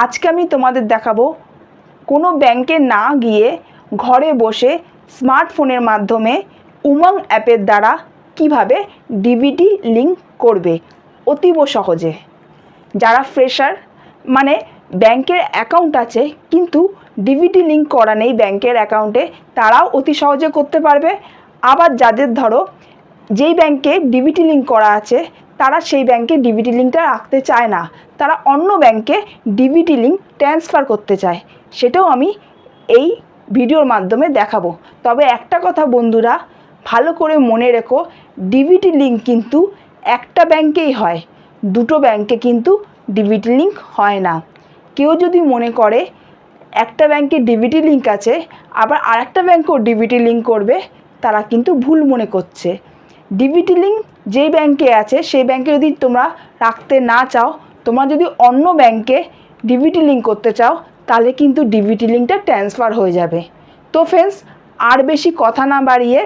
আজকে আমি তোমাদের দেখাবো কোনো ব্যাংকে না গিয়ে ঘরে বসে স্মার্টফোনের মাধ্যমে উমং অ্যাপের দ্বারা কিভাবে ডিবিটি লিঙ্ক করবে অতীব সহজে। যারা ফ্রেশার মানে ব্যাংকের অ্যাকাউন্ট আছে কিন্তু ডিবিটি লিঙ্ক করা নেই ব্যাংকের অ্যাকাউন্টে, তারাও অতি সহজে করতে পারবে। আবার যাদের ধরো যেই ব্যাংকে ডিবিটি লিঙ্ক করা আছে তারা সেই ব্যাংকে ডিবিটি লিঙ্কটা রাখতে চায় না, তারা অন্য ব্যাংকে ডিবিটি লিঙ্ক ট্রান্সফার করতে চায়, সেটাও আমি এই ভিডিওর মাধ্যমে দেখাবো। তবে একটা কথা বন্ধুরা, ভালো করে মনে রেখো, ডিবিটি লিঙ্ক কিন্তু একটা ব্যাংকেই হয়, দুটো ব্যাংকে কিন্তু ডিবিটি লিঙ্ক হয় না। কেউ যদি মনে করে একটা ব্যাংকে ডিবিটি লিঙ্ক আছে আবার আরেকটা ব্যাংকেও ডিবিটি লিঙ্ক করবে, তারা কিন্তু ভুল মনে করছে। ডিবিটি লিঙ্ক যেই ব্যাংকে আছে সেই ব্যাংকে যদি তোমরা রাখতে না চাও, তোমরা যদি অন্য ব্যাংকে ডিবিটি লিঙ্ক করতে চাও তাহলে কিন্তু ডিবিটি লিঙ্কটা ট্রান্সফার হয়ে যাবে। তো ফ্রেন্ডস, আর বেশি কথা না বাড়িয়ে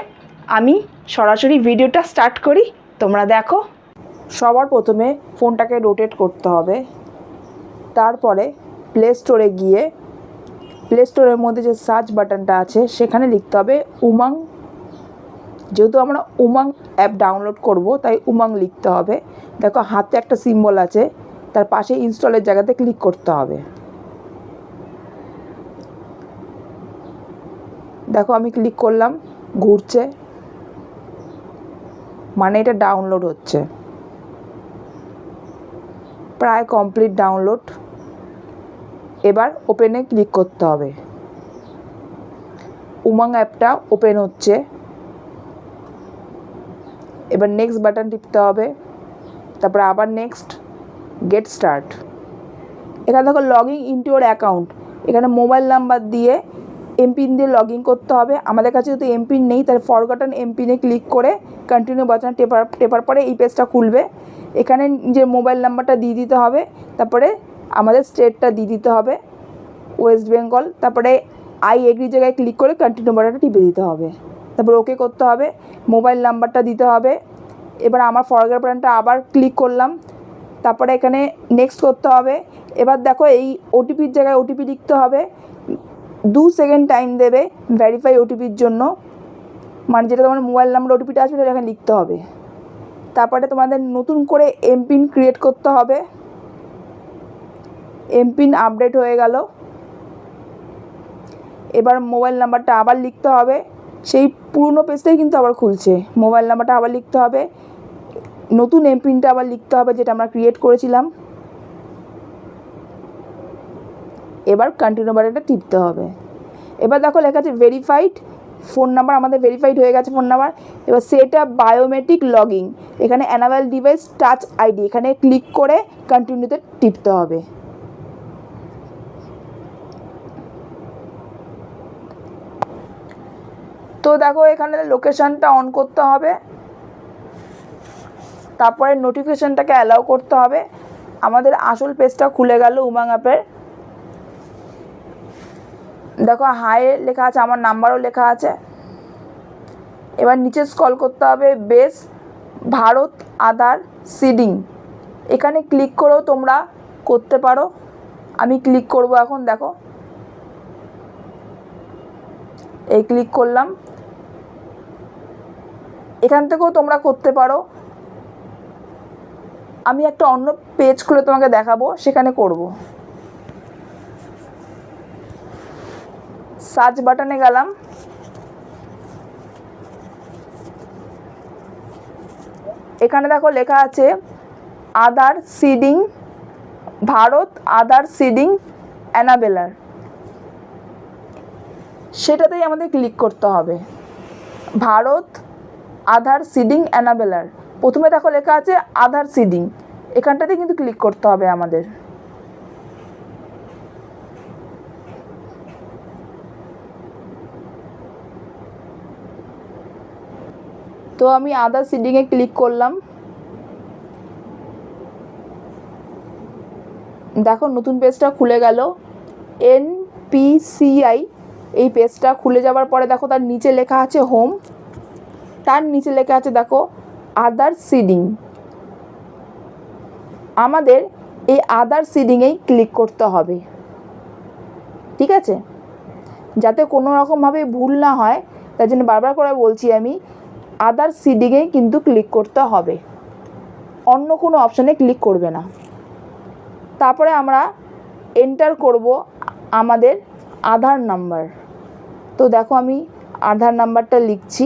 আমি সরাসরি ভিডিওটা স্টার্ট করি, তোমরা দেখো। সবার প্রথমে ফোনটাকে রোটেট করতে হবে, তারপরে প্লে স্টোরে গিয়ে প্লে স্টোরের মধ্যে যে সার্চ বাটনটা আছে সেখানে লিখতে হবে উমং। যেহেতু আমরা উমং অ্যাপ ডাউনলোড করব তাই উমং লিখতে হবে। দেখো হাতে একটা সিম্বল আছে, তার পাশে ইনস্টলের জায়গাতে ক্লিক করতে হবে। দেখো আমি ক্লিক করলাম, ঘুরছে, মানে এটা ডাউনলোড হচ্ছে। প্রায় কমপ্লিট ডাউনলোড। এবার ওপেনে ক্লিক করতে হবে। উমং অ্যাপটা ওপেন হচ্ছে। এবার নেক্সট বাটন টিপতে হবে, তারপরে আবার নেক্সট, গেট স্টার্ট। এখানে দেখো লগইন ইনটু ইওর অ্যাকাউন্ট, এখানে মোবাইল নাম্বার দিয়ে এমপিন দিয়ে লগ ইন করতে হবে। আমাদের কাছে যদি এমপিন নেই তাহলে ফরগটন এমপিনে ক্লিক করে কন্টিনিউ বাটনে টেপার পরে এই পেজটা খুলবে। এখানে নিজের মোবাইল নাম্বারটা দিয়ে দিতে হবে, তারপরে আমাদের স্টেটটা দিয়ে দিতে হবে ওয়েস্ট বেঙ্গল, তারপরে আই এগ্রি জায়গায় ক্লিক করে কন্টিনিউ বাটনটা টিপে দিতে হবে, তারপরে ওকে করতে হবে, মোবাইল নাম্বারটা দিতে হবে। এবার আমার ফরগট বাটনটা আবার ক্লিক করলাম, তারপরে এখানে নেক্সট করতে হবে। এবার দেখো এই ওটিপির জায়গায় ওটিপি লিখতে হবে, 2 সেকেন্ড টাইম দেবে ভেরিফাই ওটিপির জন্য, মানে যেটা তোমার মোবাইল নাম্বার ওটিপিটা আসবে সেটা এখানে লিখতে হবে। তারপরে তোমাদের নতুন করে এমপিন ক্রিয়েট করতে হবে। এমপিন আপডেট হয়ে গেল। এবার মোবাইল নাম্বারটা আবার লিখতে হবে, সেই পুরনো পেজটাই কিন্তু আবার খুলছে। মোবাইল নাম্বারটা আবার লিখতে হবে, নতুন এমপিনটা আবার লিখতে হবে যেটা আমরা ক্রিয়েট করেছিলাম। এবার কন্টিনিউ বাটনটা টিপতে হবে। এবার দেখো লেখা আছে ভেরিফাইড ফোন নাম্বার, আমাদের ভেরিফাইড হয়ে গেছে ফোন নাম্বার। এবার সেট আপ বায়োমেট্রিক লগইন, এখানে অ্যানাবেল ডিভাইস টাচ আইডি, এখানে ক্লিক করে কন্টিনিউতে টিপতে হবে। তো দেখো এখানে লোকেশানটা অন করতে হবে, তারপরে নোটিফিকেশানটাকে অ্যালাউ করতে হবে। আমাদের আসল পেজটা খুলে গেল উমং অ্যাপের। দেখো হাই লেখা আছে, আমার নাম্বারও লেখা আছে। এবার নিচে স্ক্রল করতে হবে, বেস ভারত আধার সিডিং, এখানে ক্লিক করেও তোমরা করতে পারো। আমি ক্লিক করব এখন, দেখো এই ক্লিক করলাম। এখান থেকেও তোমরা করতে পারো, আমি একটা অন্য পেজ খুলে তোমাকে দেখাবো, সেখানে করব। সার্চ বাটনে গেলাম, এখানে দেখো লেখা আছে আধার সিডিং ভারত আধার সিডিং অ্যানাবেলার, সেটাতেই আমাদের ক্লিক করতে হবে। ভারত আধার সিডিং অ্যানাবেলার, প্রথমে দেখো লেখা আছে আধার সিডিং, এখানটাতে কিন্তু ক্লিক করতে হবে আমাদের। তো আমি আধার সিডিংয়ে ক্লিক করলাম। দেখো নতুন পেজটা খুলে গেল, NPCI এই পেজটা খুলে যাওয়ার পরে দেখো তার নিচে লেখা আছে হোম, তার নিচে লেখা আছে দেখো আধার সিডিং। আমাদের এই আদার সিডিংয়েই ক্লিক করতে হবে, ঠিক আছে? যাতে কোনো রকমভাবে ভুল না হয় তার জন্য বারবার করে বলছি আমি, আদার সিডিংয়েই কিন্তু ক্লিক করতে হবে, অন্য কোনো অপশানে ক্লিক করবে না। তারপরে আমরা এন্টার করব আমাদের আধার নাম্বার। তো দেখো আমি আধার নাম্বারটা লিখছি।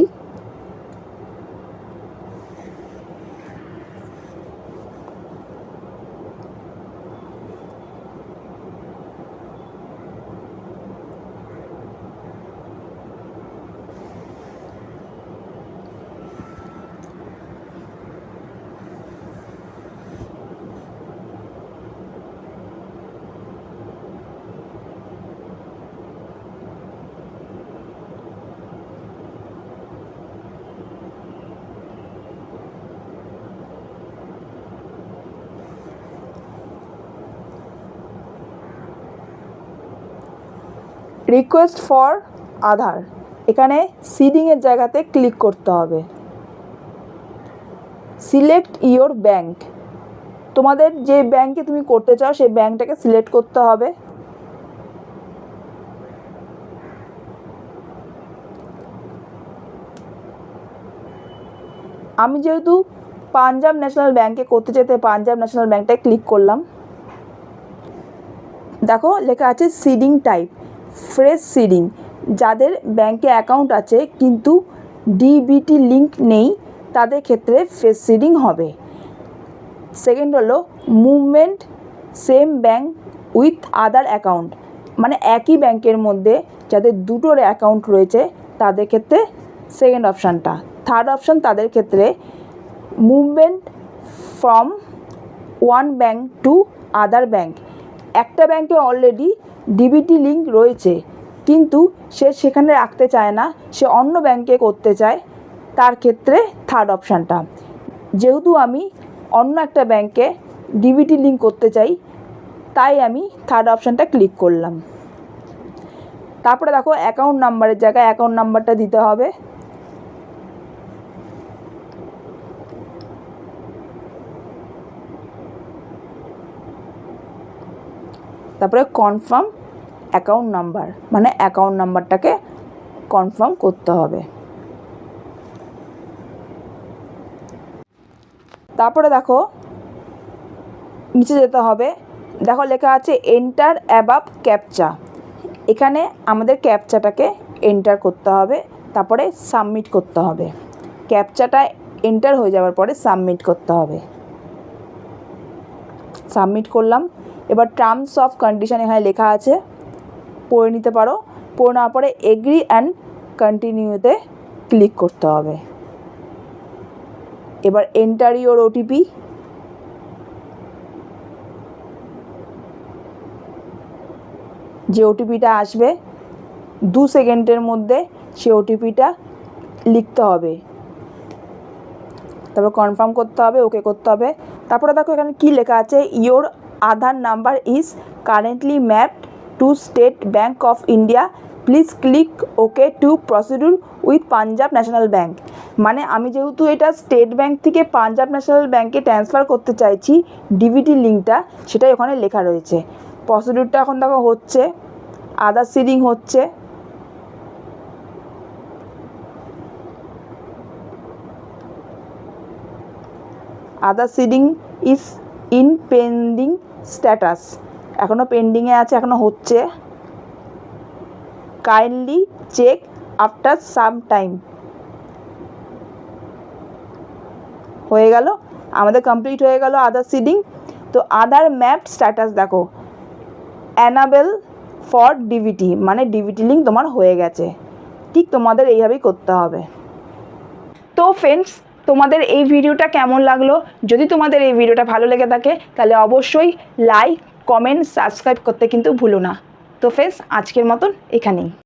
রিকোয়েস্ট ফর আধার, এখানে সিডিংয়ের জায়গাতে ক্লিক করতে হবে। সিলেক্ট ইওর ব্যাঙ্ক, তোমাদের যে ব্যাঙ্কে তুমি করতে চাও সেই ব্যাঙ্কটাকে সিলেক্ট করতে হবে। আমি যেহেতু পাঞ্জাব ন্যাশনাল ব্যাঙ্কে করতে চাইতে পাঞ্জাব ন্যাশনাল ব্যাঙ্কটায় ক্লিক করলাম। দেখো লেখা আছে সিডিং টাইপ ফ্রেশ সিডিং, যাদের ব্যাঙ্কে অ্যাকাউন্ট আছে কিন্তু ডিবিটি লিঙ্ক নেই তাদের ক্ষেত্রে ফ্রেশ সিডিং হবে। সেকেন্ড হলো movement same bank with other account, মানে একই ব্যাঙ্কের মধ্যে যাদের দুটোর অ্যাকাউন্ট রয়েছে তাদের ক্ষেত্রে সেকেন্ড অপশানটা। থার্ড অপশান তাদের ক্ষেত্রে movement from one bank to other bank, একটা ব্যাঙ্কে অলরেডি ডিবিটি লিঙ্ক রয়েছে কিন্তু সে সেখানে রাখতে চায় না, সে অন্য ব্যাঙ্কে করতে চায়, তার ক্ষেত্রে থার্ড অপশানটা। যেহেতু আমি অন্য একটা ব্যাঙ্কে ডিবিটি লিঙ্ক করতে চাই তাই আমি থার্ড অপশানটা ক্লিক করলাম। তারপরে দেখো অ্যাকাউন্ট নাম্বারের জায়গায় অ্যাকাউন্ট নাম্বারটা দিতে হবে। তারপরে কনফার্ম অ্যাকাউন্ট নাম্বার, মানে অ্যাকাউন্ট নাম্বারটাকে কনফার্ম করতে হবে। তারপরে দেখো নিচে যেতে হবে, দেখো লেখা আছে এন্টার অ্যাবাভ ক্যাপচা, এখানে আমাদের ক্যাপচাটাকে এন্টার করতে হবে, তারপরে সাবমিট করতে হবে। ক্যাপচাটা এন্টার হয়ে যাওয়ার পরে সাবমিট করতে হবে। সাবমিট করলাম। এবার টার্মস অফ কন্ডিশন এখানে লেখা আছে, পড়ে নিতে পারো। পড়ে নেওয়ার পরে এগ্রি অ্যান্ড কন্টিনিউতে ক্লিক করতে হবে। এবার এন্টার ইওর ওটিপি, যে ওটিপিটা আসবে 2 সেকেন্ডের মধ্যে সে ওটিপিটা লিখতে হবে, তারপর কনফার্ম করতে হবে, ওকে করতে হবে। তারপরে দেখো এখানে কি লেখা আছে, your Aadhaar number is currently mapped to State Bank of India, please click okay to procedure with Punjab National Bank. মানে আমি যেহেতু এটা স্টেট ব্যাঙ্ক থেকে পাঞ্জাব ন্যাশনাল ব্যাঙ্কে ট্রান্সফার করতে চাইছি ডিবিটি লিঙ্কটা, সেটাই ওখানে লেখা রয়েছে। প্রসিডিউরটা এখন দেখো হচ্ছে, আধার সিডিং হচ্ছে। Aadhaar seeding is in pending status, এখনও পেন্ডিংয়ে আছে, এখনও হচ্ছে। Kindly check after some time. হয়ে গেল, আমাদের কমপ্লিট হয়ে গেল আধার সিডিং। তো আধার ম্যাপ স্ট্যাটাস দেখো অ্যানাবেল ফর ডিবিটি, মানে ডিবিটি লিঙ্ক তোমার হয়ে গেছে। ঠিক তোমাদের এইভাবেই করতে হবে। তো ফ্রেন্ডস, তোমাদের এই ভিডিওটা কেমন লাগলো? যদি তোমাদের এই ভিডিওটা ভালো লেগে থাকে তাহলে অবশ্যই লাইক, কমেন্ট, সাবস্ক্রাইব করতে কিন্তু ভুলো না। তো ফ্রেন্ডস, আজকের মতন এখানেই।